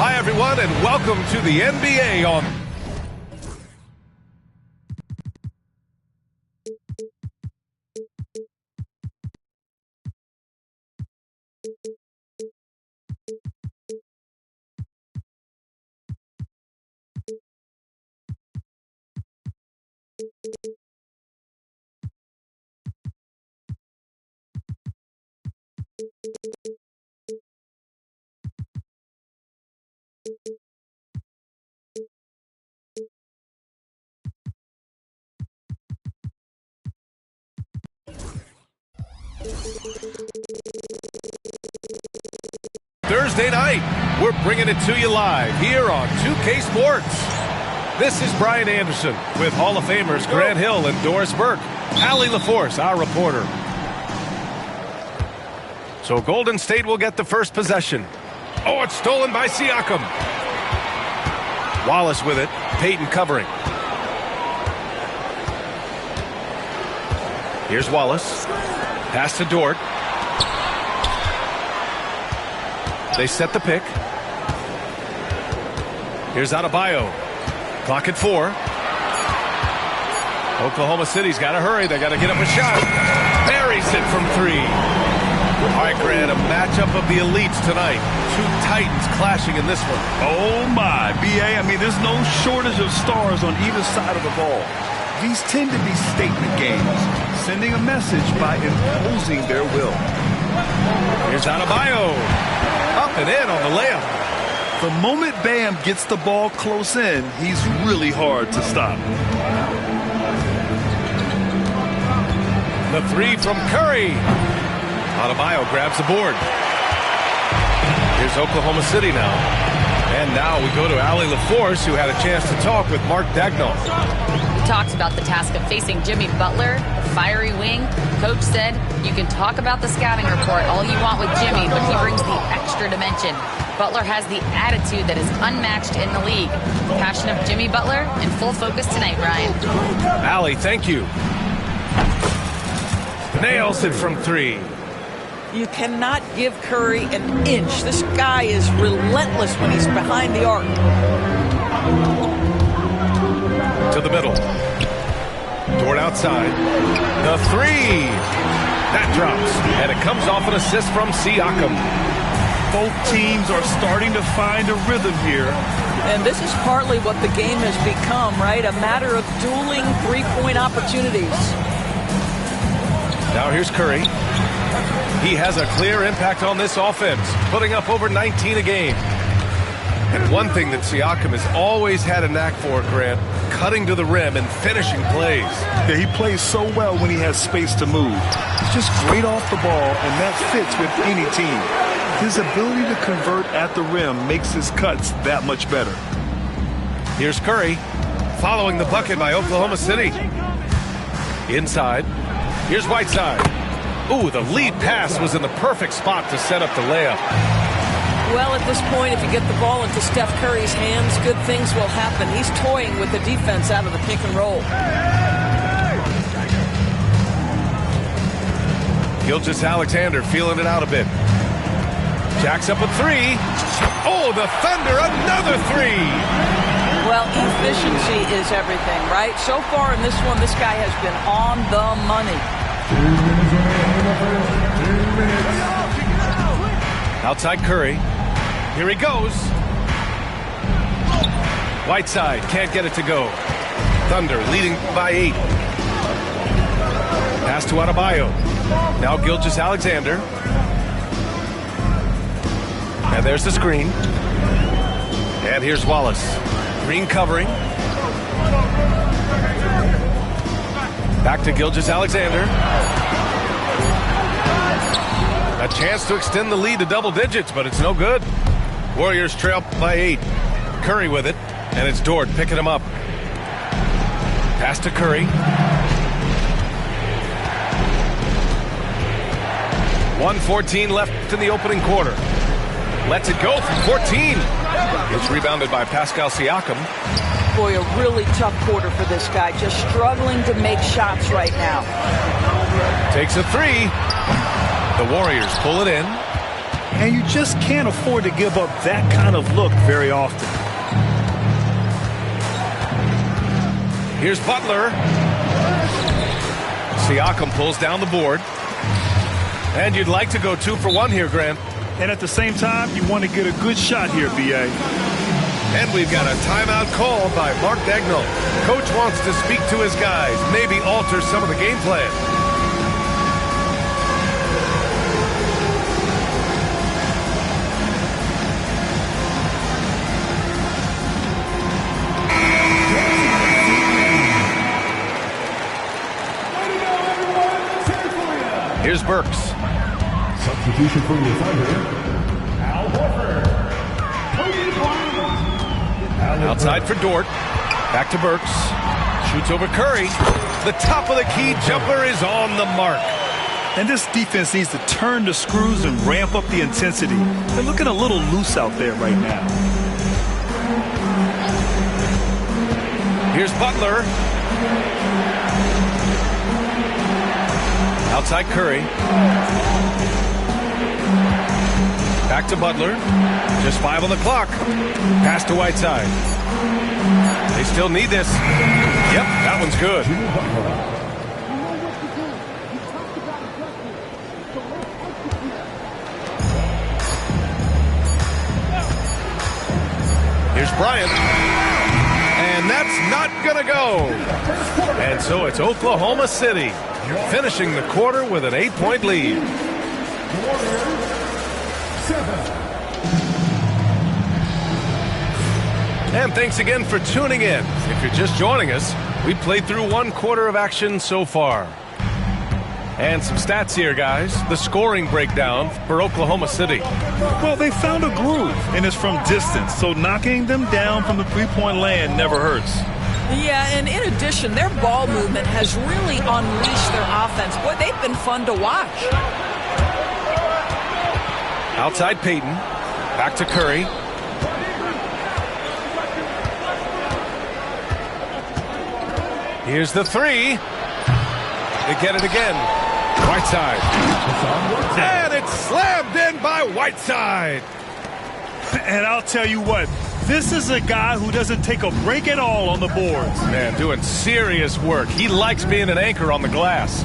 Hi, everyone, and welcome to the NBA on... Thursday night, we're bringing it to you live here on 2K Sports. This is Brian Anderson with Hall of Famers Grant Hill and Doris Burke. Allie LaForce, our reporter. So Golden State will get the first possession. Oh, it's stolen by Siakam. Wallace with it. Payton covering. Here's Wallace. Pass to Dort. They set the pick. Here's Adebayo. Clock at 4. Oklahoma City's got to hurry. They got to get up a shot. Buries it from 3. All right, Grant, a matchup of the elites tonight. Two Titans clashing in this one. Oh, my. B.A., I mean, there's no shortage of stars on either side of the ball. These tend to be statement games, sending a message by imposing their will. Here's Adebayo. Up and in on the layup. The moment Bam gets the ball close in, he's really hard to stop. The 3 from Curry. Adebayo grabs the board. Here's Oklahoma City now. And now we go to Allie LaForce, who had a chance to talk with Mark Dagnall. He talks about the task of facing Jimmy Butler, the fiery wing. Coach said, you can talk about the scouting report all you want with Jimmy, but he brings the extra dimension. Butler has the attitude that is unmatched in the league. The passion of Jimmy Butler in full focus tonight, Ryan. Allie, thank you. Nails it from 3. You cannot give Curry an inch. This guy is relentless when he's behind the arc. To the middle. Dort outside. The 3. That drops. And it comes off an assist from Siakam. Both teams are starting to find a rhythm here. And this is partly what the game has become, right? A matter of dueling three-point opportunities. Now here's Curry. He has a clear impact on this offense, putting up over 19 a game. And one thing that Siakam has always had a knack for, Grant, cutting to the rim and finishing plays. Yeah, he plays so well when he has space to move. He's just great off the ball, and that fits with any team. His ability to convert at the rim makes his cuts that much better. Here's Curry, following the bucket by Oklahoma City. Inside. Here's Whiteside. Ooh, the lead pass was in the perfect spot to set up the layup. Well, at this point, if you get the ball into Steph Curry's hands, good things will happen. He's toying with the defense out of the pick and roll. Gilgeous-Alexander feeling it out a bit. Jacks up a 3. Oh, the Thunder, another 3. Well, efficiency is everything, right? So far in this one, this guy has been on the money. Outside Curry. Here he goes. Whiteside can't get it to go. Thunder leading by 8. Pass to Adebayo. Now Gilgeous-Alexander. And there's the screen. And here's Wallace. Green covering. Back to Gilgeous-Alexander. A chance to extend the lead to double digits, but it's no good. Warriors trail by 8. Curry with it, and it's Dort picking him up. Pass to Curry. 1:14 left in the opening quarter. Lets it go from 14. It's rebounded by Pascal Siakam. Boy, a really tough quarter for this guy. Just struggling to make shots right now. Takes a 3. The Warriors pull it in. And you just can't afford to give up that kind of look very often. Here's Butler. Siakam pulls down the board. And you'd like to go 2 for 1 here, Grant. And at the same time, you want to get a good shot here, B.A. And we've got a timeout called by Mark Daigneault. Coach wants to speak to his guys, maybe alter some of the game plan. Here's Burks. Substitution for the Thunder, Al Horford. Outside for Dort. Back to Burks. Shoots over Curry. The top of the key jumper is on the mark. And this defense needs to turn the screws and ramp up the intensity. They're looking a little loose out there right now. Here's Butler. Outside Curry. Back to Butler. Just 5 on the clock. Pass to Whiteside. They still need this. Yep, that one's good. Here's Bryant. And that's not going to go. And so it's Oklahoma City finishing the quarter with an 8-point lead. And thanks again for tuning in. If you're just joining us, we played through 1 quarter of action so far. And some stats here, guys. The scoring breakdown for Oklahoma City. Well, they found a groove, and it's from distance, so knocking them down from the three-point land never hurts. Yeah, and in addition, their ball movement has really unleashed their offense. Boy, they've been fun to watch. Outside Payton. Back to Curry. Here's the 3. They get it again. Whiteside. And it's slammed in by Whiteside. And I'll tell you what, this is a guy who doesn't take a break at all on the boards. Man, doing serious work. He likes being an anchor on the glass.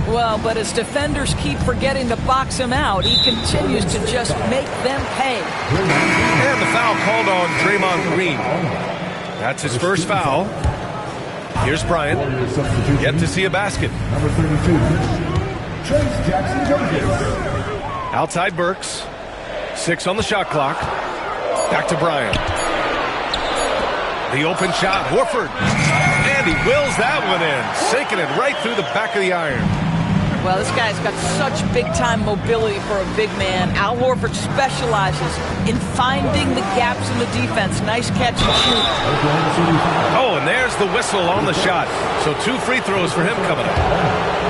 Well, but as defenders keep forgetting to box him out, he continues to just make them pay. And the foul called on Draymond Green. That's his first foul. Here's Bryant. Yet to see a basket. Number 32, Trace Jackson-Davis. Outside Burks. 6 on the shot clock. Back to Bryant. The open shot, Horford. And he wills that one in, sinking it right through the back of the iron. Well, this guy's got such big-time mobility for a big man. Al Horford specializes in finding the gaps in the defense. Nice catch and shoot. Oh, and there's the whistle on the shot. So 2 free throws for him coming up.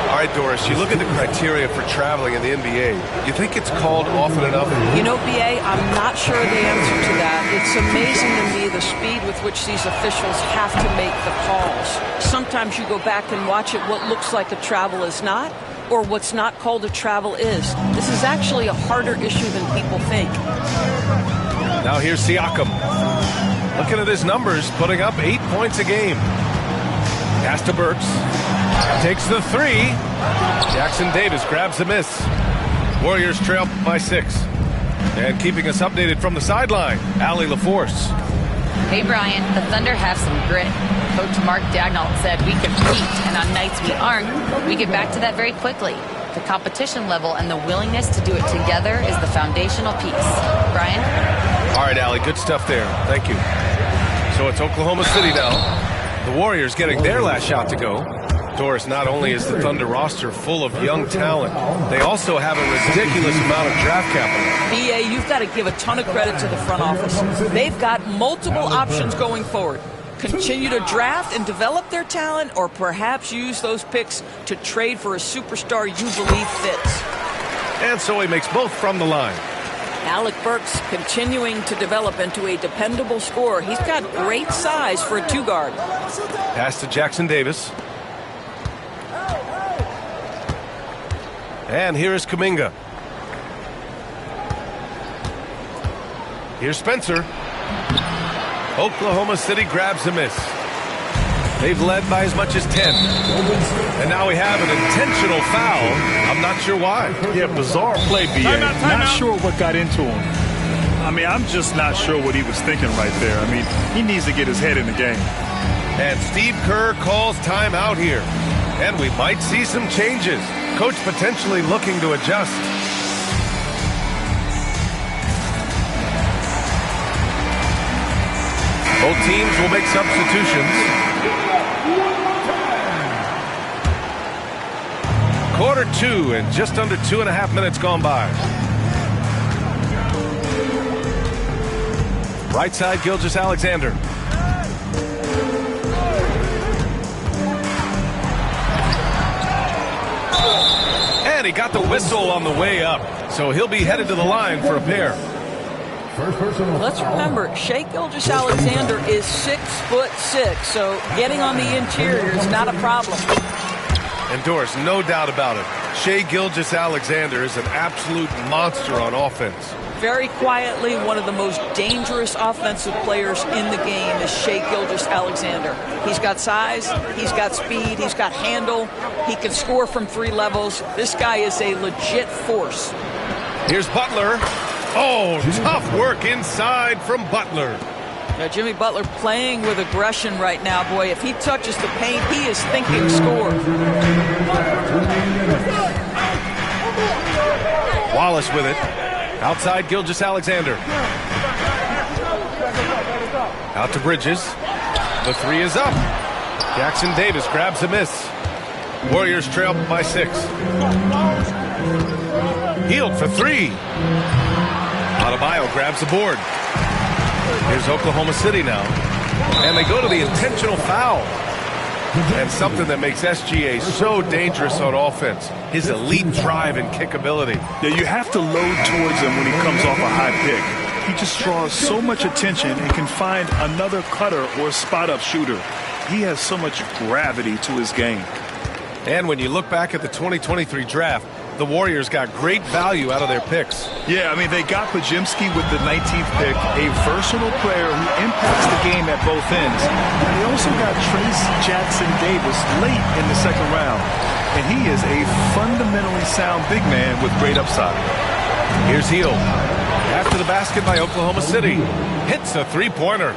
All right, Doris, you look at the criteria for traveling in the NBA. You think it's called often enough? You know, B.A., I'm not sure the answer to that. It's amazing to me the speed with which these officials have to make the calls. Sometimes you go back and watch it, what looks like a travel is not, or what's not called a travel is. This is actually a harder issue than people think. Now here's Siakam. Looking at his numbers, putting up 8 points a game. Pass to Burks. Takes the 3. Jackson Davis grabs the miss. Warriors trail by 6. And keeping us updated from the sideline, Allie LaForce. Hey, Brian, the Thunder have some grit. Coach Mark Daigneault said we compete, and on nights we aren't, we get back to that very quickly. The competition level and the willingness to do it together is the foundational piece. Brian? All right, Allie, good stuff there. Thank you. So it's Oklahoma City now. The Warriors getting their last shot to go. Doris, not only is the Thunder roster full of young talent, they also have a ridiculous amount of draft capital. BA, you've got to give a ton of credit to the front office. They've got multiple options going forward. Continue to draft and develop their talent, or perhaps use those picks to trade for a superstar you believe fits. And so he makes both from the line. Alec Burks continuing to develop into a dependable scorer. He's got great size for a two-guard. Pass to Jackson Davis. And here is Kuminga. Here's Spencer. Oklahoma City grabs a miss. They've led by as much as 10. And now we have an intentional foul. I'm not sure why. Yeah, bizarre play, BA. Time not out. sure what got into him. I mean, I'm just not sure what he was thinking right there. I mean, he needs to get his head in the game. And Steve Kerr calls timeout here. And we might see some changes. Coach potentially looking to adjust. Both teams will make substitutions. Quarter 2 and just under 2.5 minutes gone by. Right side, Gilgeous-Alexander. And he got the whistle on the way up, so he'll be headed to the line for a pair. Let's remember, Shai Gilgeous-Alexander is 6'6", so getting on the interior is not a problem. And Doris, no doubt about it, Shai Gilgeous-Alexander is an absolute monster on offense. Very quietly, one of the most dangerous offensive players in the game is Shai Gilgeous-Alexander. He's got size, he's got speed, he's got handle, he can score from 3 levels. This guy is a legit force. Here's Butler. Oh, tough work inside from Butler. Now, Jimmy Butler playing with aggression right now. Boy, if he touches the paint, he is thinking score. Wallace with it. Outside Gilgeous-Alexander. Out to Bridges. The 3 is up. Jackson Davis grabs a miss. Warriors trail by 6. Healed for 3. Adebayo grabs the board. Here's Oklahoma City now. And they go to the intentional foul. And something that makes SGA so dangerous on offense, his elite drive and kickability. Yeah, you have to load towards him when he comes off a high pick. He just draws so much attention and can find another cutter or spot-up shooter. He has so much gravity to his game. And when you look back at the 2023 draft, the Warriors got great value out of their picks. Yeah, I mean, they got Pajimski with the 19th pick, a versatile player who impacts the game at both ends. And they also got Trace Jackson Davis late in the 2nd round. And he is a fundamentally sound big man with great upside. Here's Hill. After the basket by Oklahoma City. Hits a 3-pointer.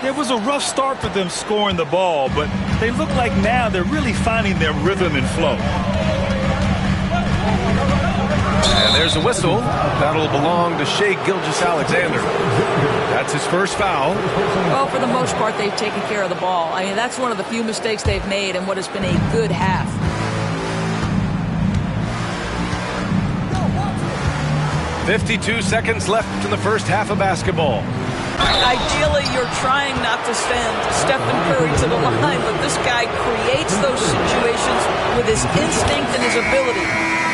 It was a rough start for them scoring the ball, but they look like now they're really finding their rhythm and flow. And there's a whistle. That'll belong to Shai Gilgeous-Alexander. That's his first foul. Well, for the most part, they've taken care of the ball. I mean, that's one of the few mistakes they've made in what has been a good half. 52 seconds left in the first half of basketball. Ideally, you're trying not to send Stephen Curry to the line, but this guy creates those situations with his instinct and his ability.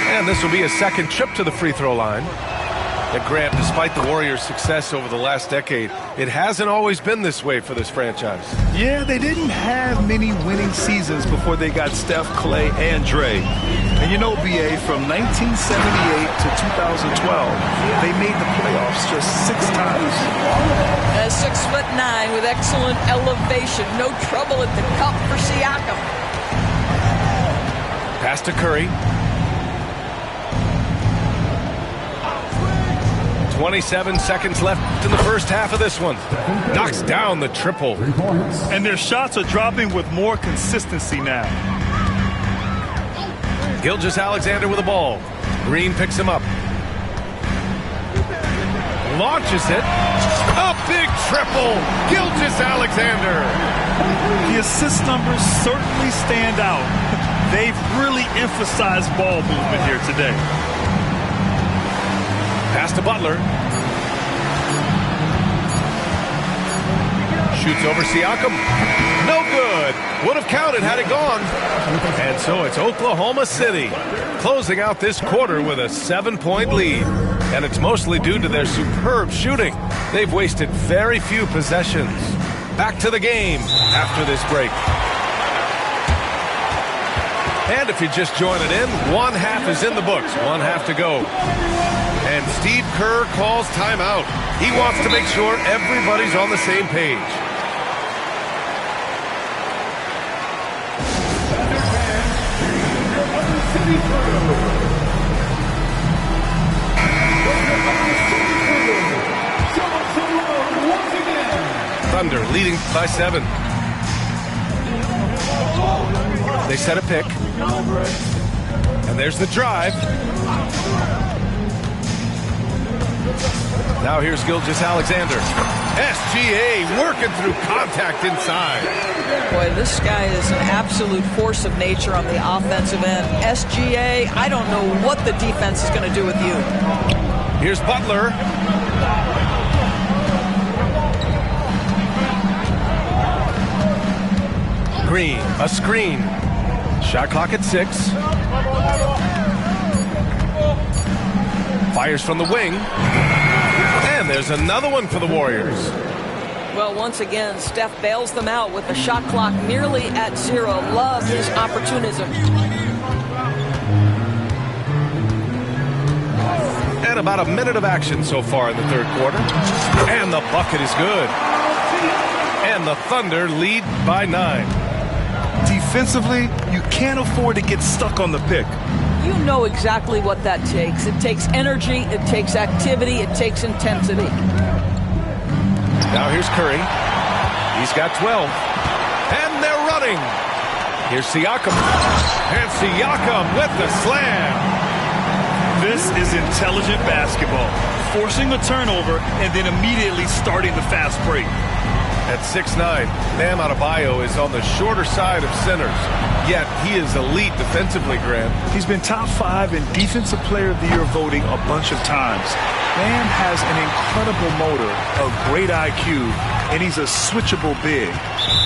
And this will be a second trip to the free throw line. And Grant, despite the Warriors' success over the last decade, it hasn't always been this way for this franchise. Yeah, they didn't have many winning seasons before they got Steph, Clay, and Dre. And you know, BA, from 1978 to 2012, they made the playoffs just 6 times. 6'9" with excellent elevation. No trouble at the cup for Siakam. Pass to Curry. 27 seconds left in the first half of this one. Knocks down the triple. And their shots are dropping with more consistency now. Gilgeous-Alexander with the ball. Green picks him up. Launches it. A big triple. Gilgeous-Alexander. The assist numbers certainly stand out. They've really emphasized ball movement here today. Pass to Butler. Shoots over Siakam. No good. Would have counted had it gone. And so it's Oklahoma City closing out this quarter with a 7-point lead. And it's mostly due to their superb shooting. They've wasted very few possessions. Back to the game after this break. And if you're just joining in, one half is in the books. One half to go. And Steve Kerr calls timeout. He wants to make sure everybody's on the same page. Thunder leading by 7. They set a pick. And there's the drive. Now here's Gilgeous-Alexander. SGA working through contact inside. Boy, this guy is an absolute force of nature on the offensive end. SGA, I don't know what the defense is going to do with you. Here's Butler. Green, a screen. Shot clock at 6. Fires from the wing. And there's another one for the Warriors. Well, once again, Steph bails them out with the shot clock nearly at 0. Love his opportunism. And about a minute of action so far in the third quarter. And the bucket is good. And the Thunder lead by 9. Defensively, you can't afford to get stuck on the pick. You know exactly what that takes. It takes energy, it takes activity, it takes intensity. Now here's Curry. He's got 12. And they're running. Here's Siakam. And Siakam with the slam. This is intelligent basketball. Forcing a turnover and then immediately starting the fast break. At 6'9", Bam Adebayo is on the shorter side of centers. Yet he is elite defensively, Grant. He's been top 5 in Defensive Player of the Year voting a bunch of times. Bam has an incredible motor, a great IQ, and he's a switchable big.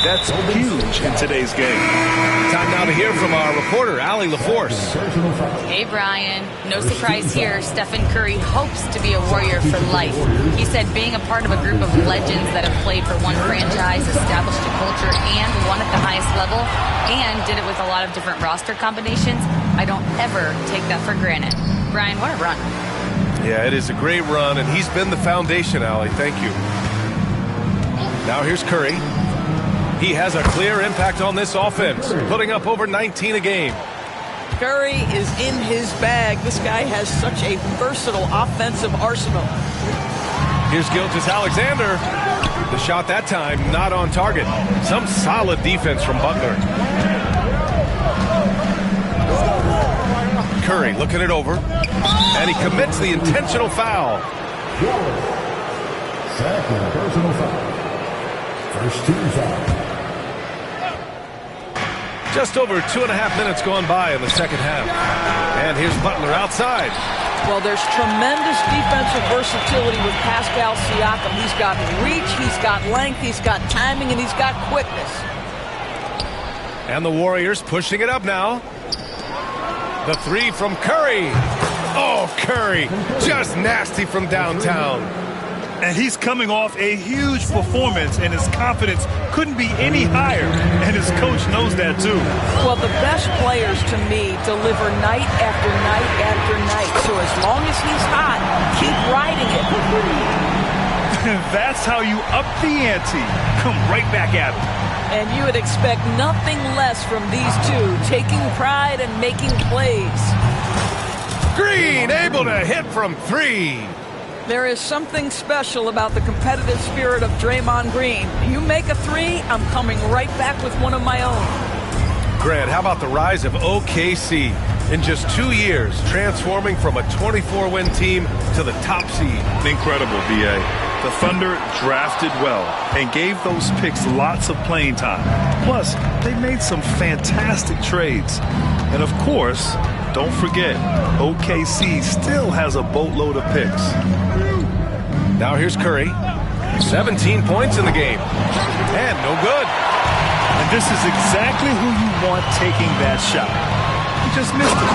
That's huge in today's game. Time now to hear from our reporter, Allie LaForce. Hey, Brian. No surprise here. Stephen Curry hopes to be a Warrior for life. He said being a part of a group of legends that have played for one franchise, established a culture, and won at the highest level, and did it with a lot of different roster combinations, I don't ever take that for granted. Brian, what a run. Yeah, it is a great run, and he's been the foundation, Allie. Thank you. Now here's Curry. He has a clear impact on this offense, putting up over 19 a game. Curry is in his bag. This guy has such a versatile offensive arsenal. Here's Gilgeous-Alexander. The shot that time not on target. Some solid defense from Butler. Curry looking it over. And he commits the intentional foul. Second personal foul. First team foul. Just over 2.5 minutes gone by in the second half. And here's Butler outside. Well, there's tremendous defensive versatility with Pascal Siakam. He's got reach, he's got length, he's got timing, and he's got quickness. And the Warriors pushing it up now. The 3 from Curry. Oh, Curry, just nasty from downtown. And he's coming off a huge performance, and his confidence couldn't be any higher. And his coach knows that, too. Well, the best players, to me, deliver night after night after night. So as long as he's hot, keep riding it. That's how you up the ante. Come right back at him. And you would expect nothing less from these two, taking pride and making plays. Green able to hit from 3. There is something special about the competitive spirit of Draymond Green. You make a 3, I'm coming right back with one of my own. Grant, how about the rise of OKC? in just 2 years, transforming from a 24-win team to the top seed. Incredible, B.A. The Thunder drafted well and gave those picks lots of playing time. Plus, they made some fantastic trades. And of course, don't forget, OKC still has a boatload of picks. Now here's Curry. 17 points in the game. And no good. And this is exactly who you want taking that shot. He just missed it.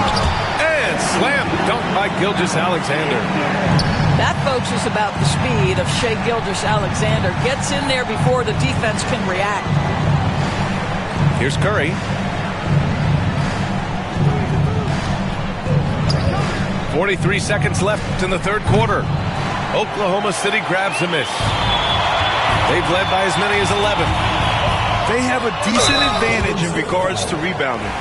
And slam dunk by Gilgeous-Alexander. That, folks, is about the speed of Shai Gilgeous-Alexander. Gets in there before the defense can react. Here's Curry. 43 seconds left in the third quarter. Oklahoma City grabs a miss. They've led by as many as 11. They have a decent advantage in regards to rebounding.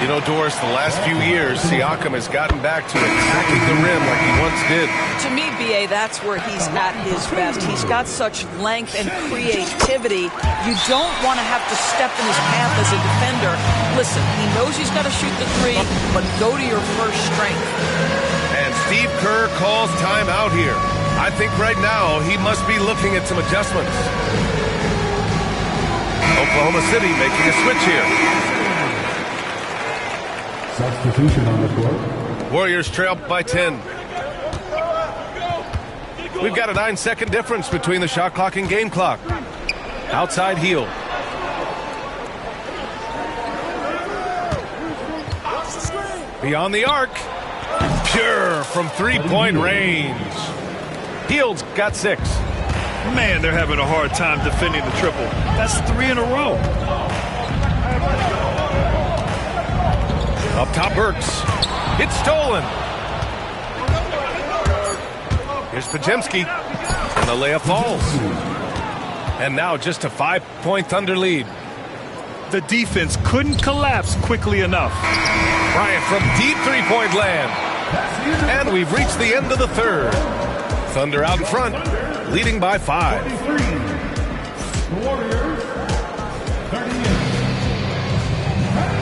You know, Doris, the last few years, Siakam has gotten back to attacking the rim like he once did. To me, B.A., that's where he's at his best. He's got such length and creativity. You don't want to have to step in his path as a defender. Listen, he knows he's got to shoot the three, but go to your first strength. And Steve Kerr calls timeout here. I think right now he must be looking at some adjustments. Oklahoma City making a switch here. Substitution on the court. Warriors trail by 10. We've got a 9-second difference between the shot clock and game clock. Outside heel. Beyond the arc. Pure from three-point range. Hield's got 6. Man, they're having a hard time defending the triple. That's 3 in a row. Up top, Burks. It's stolen. Here's Pajemski. And the layup falls. And now just a 5-point Thunder lead. The defense couldn't collapse quickly enough. Bryant from deep three-point land. And we've reached the end of the third. Thunder out in front, leading by 5.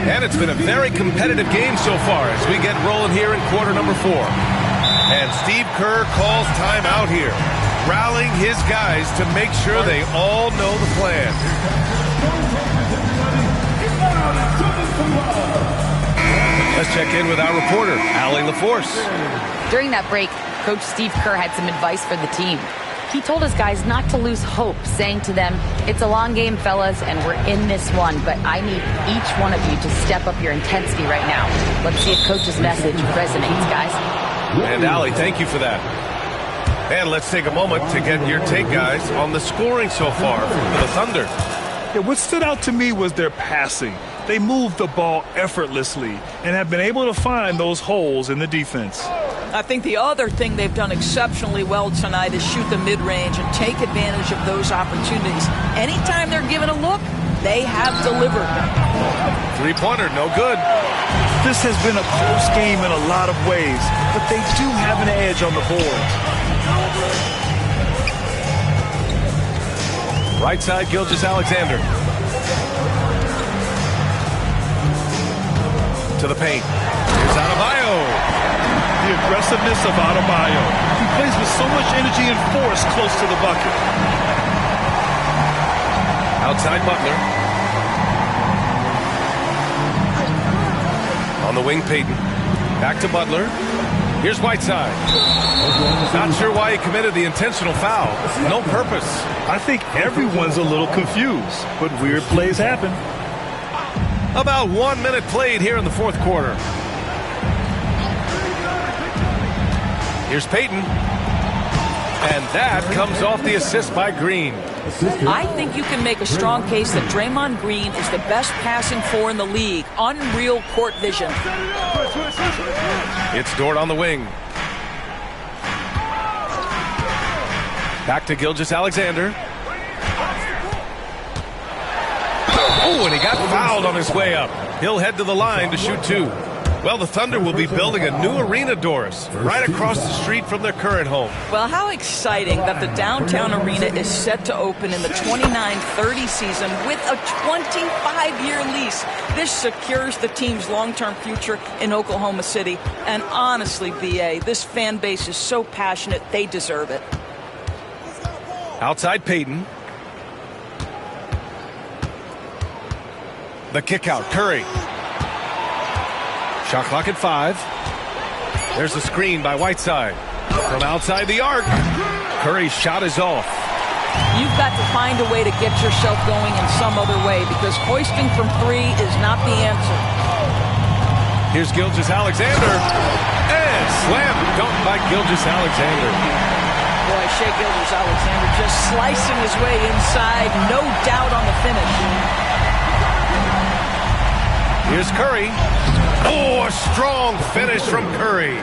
And it's been a very competitive game so far as we get rolling here in quarter number 4. And Steve Kerr calls timeout here, rallying his guys to make sure they all know the plan. Let's check in with our reporter, Allie LaForce. During that break, Coach Steve Kerr had some advice for the team. He told his guys not to lose hope, saying to them, it's a long game, fellas, and we're in this one, but I need each one of you to step up your intensity right now. Let's see if Coach's message resonates, guys. And Allie, thank you for that. And let's take a moment to get your take, guys, on the scoring so far for the Thunder. Yeah, what stood out to me was their passing. They moved the ball effortlessly and have been able to find those holes in the defense. I think the other thing they've done exceptionally well tonight is shoot the mid-range and take advantage of those opportunities. Anytime they're given a look, they have delivered. Three-pointer, no good. This has been a close game in a lot of ways, but they do have an edge on the board. Right side, Gilgeous-Alexander. To the paint. Here's Adebayo. The aggressiveness of Adebayo. He plays with so much energy and force close to the bucket. Outside Butler. On the wing, Payton. Back to Butler. Here's Whiteside. Not sure why he committed the intentional foul. No purpose. I think everyone's a little confused, but weird plays happen. About 1 minute played here in the fourth quarter. Here's Payton. And that comes off the assist by Green. I think you can make a strong case that Draymond Green is the best passing four in the league. Unreal court vision. It's Dort on the wing. Back to Gilgeous-Alexander. Oh, and he got fouled on his way up. He'll head to the line to shoot 2. Well, the Thunder will be building a new arena, Doris, right across the street from their current home. Well, how exciting that the downtown arena is set to open in the 29-30 season with a 25-year lease. This secures the team's long-term future in Oklahoma City. And honestly, B.A., this fan base is so passionate, they deserve it. Outside Payton. The kick out, Curry. Shot clock at 5. There's a screen by Whiteside. From outside the arc, Curry's shot is off. You've got to find a way to get yourself going in some other way, because hoisting from 3 is not the answer. Here's Gilgeous-Alexander. And slam dunk by Gilgeous-Alexander. Boy, Shai Gilgeous-Alexander just slicing his way inside. No doubt on the finish. Here's Curry. Oh, a strong finish from Curry.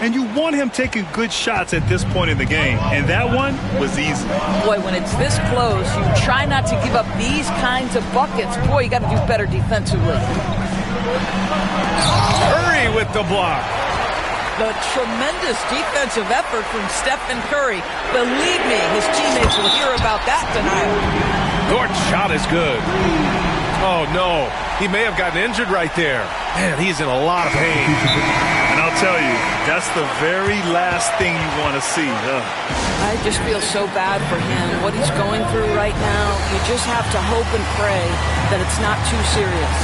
And you want him taking good shots at this point in the game. And that one was easy. Boy, when it's this close, you try not to give up these kinds of buckets. Boy, you got to do better defensively. Curry with the block. The tremendous defensive effort from Stephen Curry. Believe me, his teammates will hear about that tonight. Dort's shot is good. Oh, no. He may have gotten injured right there. Man, he's in a lot of pain. And I'll tell you, that's the very last thing you want to see. I just feel so bad for him. What he's going through right now, you just have to hope and pray that it's not too serious.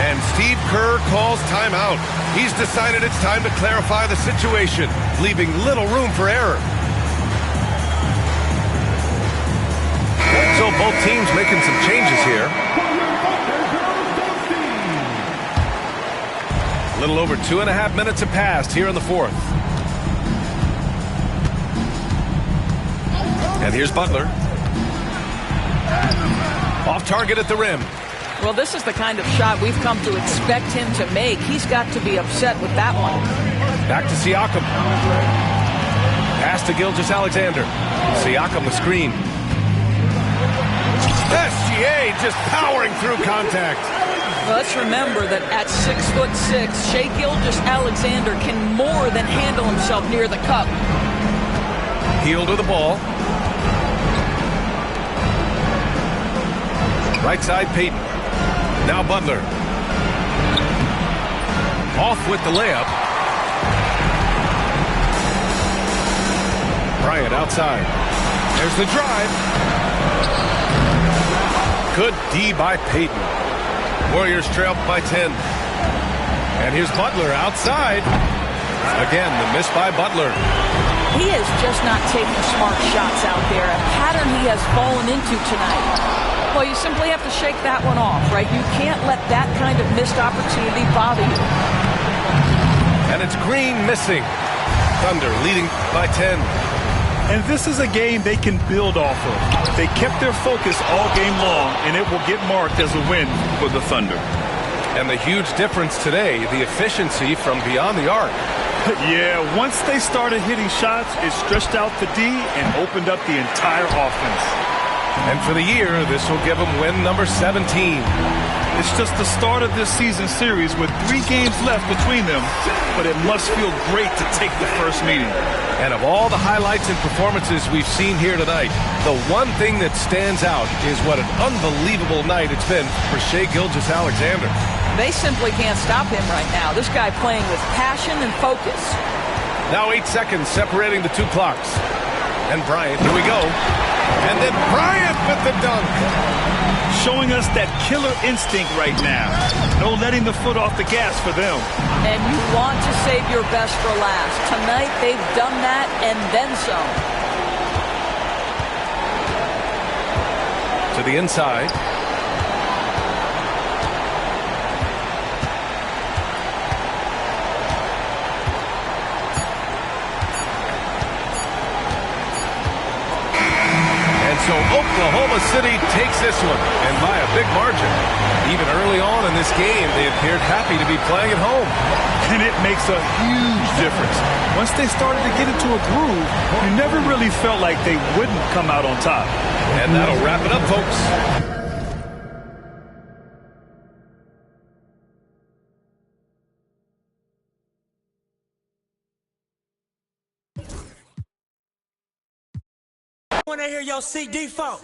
And Steve Kerr calls timeout. He's decided it's time to clarify the situation, leaving little room for error. So both teams making some changes here. A little over 2.5 minutes have passed here in the fourth. And here's Butler. Off target at the rim. Well, this is the kind of shot we've come to expect him to make. He's got to be upset with that one. Back to Siakam. Pass to Gilgeous-Alexander. Siakam the screen. SGA just powering through contact. Well, let's remember that at 6'6", Shai Gilgeous-Alexander can more than handle himself near the cup. Heel to the ball. Right side, Payton. Now Butler. Off with the layup. Bryant outside. There's the drive. Good D by Payton. Warriors trail by 10. And here's Butler outside. Again, the miss by Butler. He is just not taking smart shots out there, a pattern he has fallen into tonight. Well, you simply have to shake that one off, right? You can't let that kind of missed opportunity bother you. And it's Green missing. Thunder leading by 10. And this is a game they can build off of. They kept their focus all game long, and it will get marked as a win for the Thunder. And the huge difference today, the efficiency from beyond the arc. Yeah, once they started hitting shots, it stretched out the D and opened up the entire offense. And for the year, this will give them win number 17. It's just the start of this season series with 3 games left between them, but it must feel great to take the first meeting. And of all the highlights and performances we've seen here tonight, the one thing that stands out is what an unbelievable night it's been for Shai Gilgeous-Alexander. They simply can't stop him right now. This guy playing with passion and focus. Now 8 seconds separating the two clocks. And Bryant, here we go. And then Bryant with the dunk. Showing us that killer instinct right now. No letting the foot off the gas for them. And you want to save your best for last. Tonight they've done that and then some. To the inside. So Oklahoma City takes this one, and by a big margin. Even early on in this game, they appeared happy to be playing at home. And it makes a huge difference. Once they started to get into a groove, you never really felt like they wouldn't come out on top. And that'll wrap it up, folks. Wanna hear your CD phone?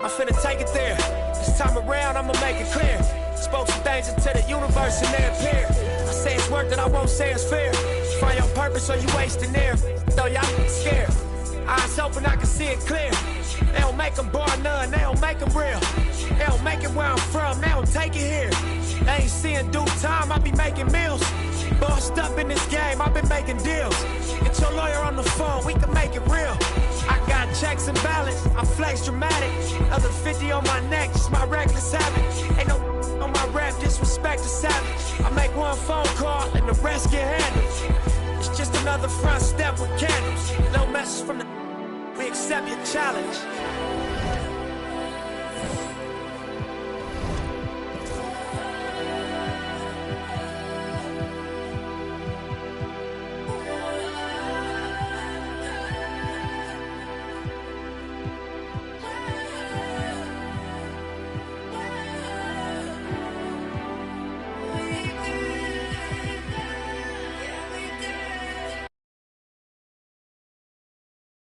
I'm finna take it there. This time around, I'ma make it clear. Spoke some things into the universe and they appear. I say it's worth it, I won't say it's fair. Find your purpose or you wasting there. Though y'all scared. Eyes open, I can see it clear. They don't make them bar none, they don't make them real. They don't make it where I'm from, they don't take it here. They ain't seeing due time, I be making meals. Bossed up in this game, I've been making deals. Get your lawyer on the phone, we can make it real. I got checks and balance, I flex dramatic. Other 50 on my neck, just my reckless habit. Ain't no on my rap, disrespect the savage. I make one phone call and the rest get handled. It's just another front step with candles. No message from the... We accept your challenge.